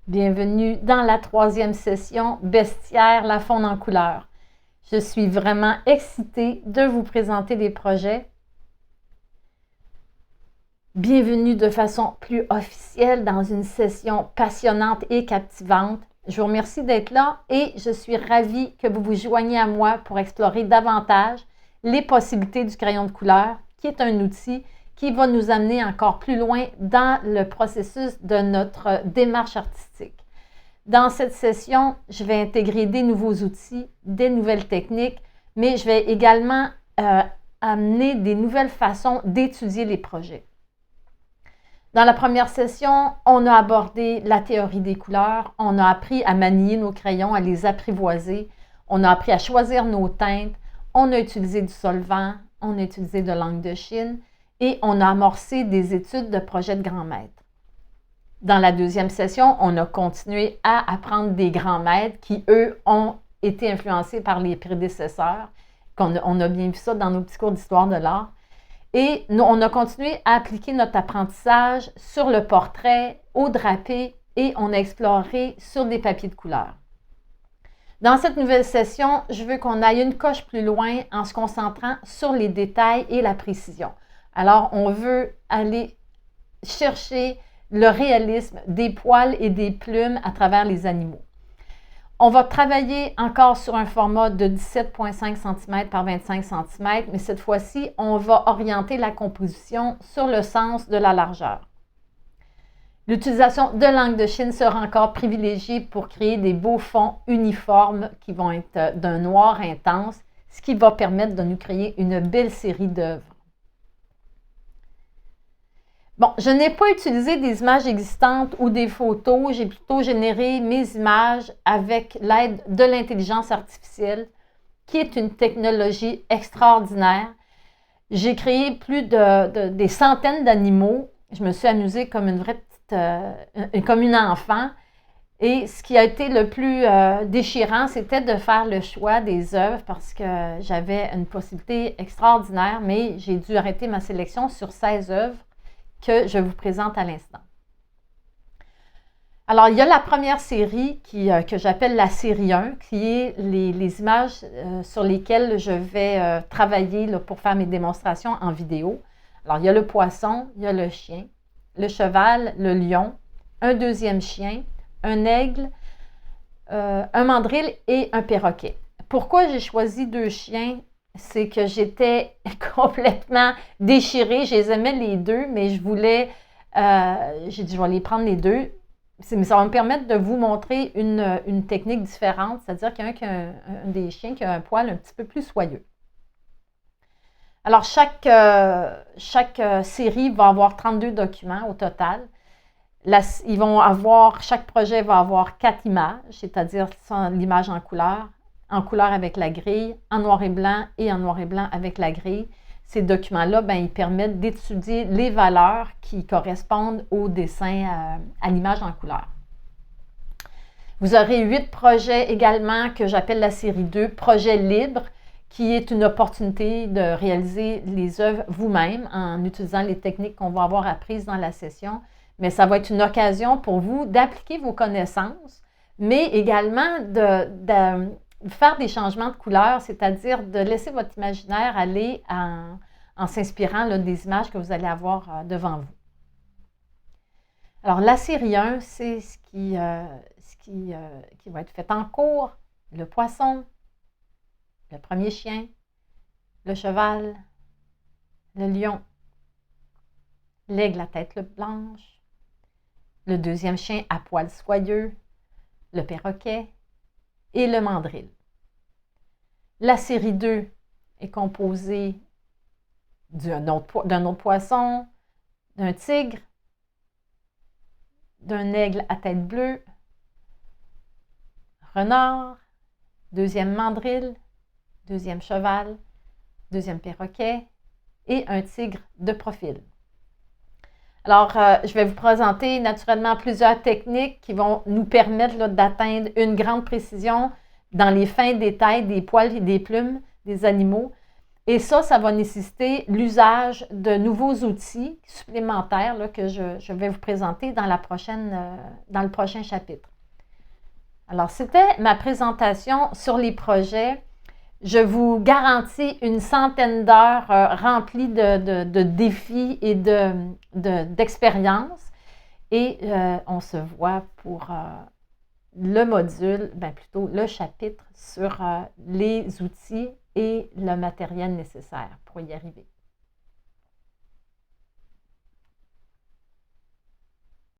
Bienvenue dans la 3e session Bestiaire, la faune en couleur. Je suis vraiment excitée de vous présenter des projets. Bienvenue de façon plus officielle dans une session passionnante et captivante. Je vous remercie d'être là et je suis ravie que vous vous joigniez à moi pour explorer davantage les possibilités du crayon de couleur, qui est un outil qui va nous amener encore plus loin dans le processus de notre démarche artistique. Dans cette session, je vais intégrer des nouveaux outils, des nouvelles techniques, mais je vais également amener des nouvelles façons d'étudier les projets. Dans la première session, on a abordé la théorie des couleurs, on a appris à manier nos crayons, à les apprivoiser, on a appris à choisir nos teintes, on a utilisé du solvant, on a utilisé de l'encre de Chine, et on a amorcé des études de projets de grands maîtres. Dans la deuxième session, on a continué à apprendre des grands maîtres qui, eux, ont été influencés par les prédécesseurs. On a bien vu ça dans nos petits cours d'histoire de l'art. Et nous, on a continué à appliquer notre apprentissage sur le portrait, au drapé, et on a exploré sur des papiers de couleur. Dans cette nouvelle session, je veux qu'on aille une coche plus loin en se concentrant sur les détails et la précision. Alors, on veut aller chercher le réalisme des poils et des plumes à travers les animaux. On va travailler encore sur un format de 17,5 cm par 25 cm, mais cette fois-ci, on va orienter la composition sur le sens de la largeur. L'utilisation de l'encre de Chine sera encore privilégiée pour créer des beaux fonds uniformes qui vont être d'un noir intense, ce qui va permettre de nous créer une belle série d'œuvres. Bon, je n'ai pas utilisé des images existantes ou des photos, j'ai plutôt généré mes images avec l'aide de l'intelligence artificielle, qui est une technologie extraordinaire. J'ai créé des centaines d'animaux. Je me suis amusée comme une vraie petite, comme une enfant. Et ce qui a été le plus déchirant, c'était de faire le choix des œuvres parce que j'avais une possibilité extraordinaire, mais j'ai dû arrêter ma sélection sur 16 œuvres que je vous présente à l'instant. Alors, il y a la première série que j'appelle la série 1, qui est les images sur lesquelles je vais travailler là, pour faire mes démonstrations en vidéo. Alors, il y a le poisson, il y a le chien, le cheval, le lion, un deuxième chien, un aigle, un mandril et un perroquet. Pourquoi j'ai choisi 2 chiens? C'est que j'étais complètement déchirée. Je les aimais les 2, mais je voulais, j'ai dit, je vais les prendre les 2. Mais ça va me permettre de vous montrer une technique différente, c'est-à-dire qu'il y a un des chiens qui a un poil un petit peu plus soyeux. Alors, chaque série va avoir 32 documents au total. Chaque projet va avoir 4 images, c'est-à-dire l'image en couleur avec la grille, en noir et blanc avec la grille. Ces documents-là, ils permettent d'étudier les valeurs qui correspondent au dessin, à l'image en couleur. Vous aurez 8 projets également que j'appelle la série 2, projet libre, qui est une opportunité de réaliser les œuvres vous-même en utilisant les techniques qu'on va avoir apprises dans la session. Mais ça va être une occasion pour vous d'appliquer vos connaissances, mais également de faire des changements de couleur, c'est-à-dire de laisser votre imaginaire aller en s'inspirant des images que vous allez avoir devant vous. Alors, la série 1, c'est ce qui va être fait en cours. Le poisson, le premier chien, le cheval, le lion, l'aigle à tête blanche, le deuxième chien à poils soyeux, le perroquet, et le mandril. La série 2 est composée d'un autre poisson, d'un tigre, d'un aigle à tête bleue, renard, deuxième mandril, deuxième cheval, deuxième perroquet et un tigre de profil. Alors, je vais vous présenter naturellement plusieurs techniques qui vont nous permettre d'atteindre une grande précision dans les fins détails des poils et des plumes des animaux. Et ça va nécessiter l'usage de nouveaux outils supplémentaires là, que je vais vous présenter dans le prochain chapitre. Alors, c'était ma présentation sur les projets. Je vous garantis une centaine d'heures remplies de défis et d'expériences. Et on se voit pour le module, plutôt le chapitre sur les outils et le matériel nécessaire pour y arriver.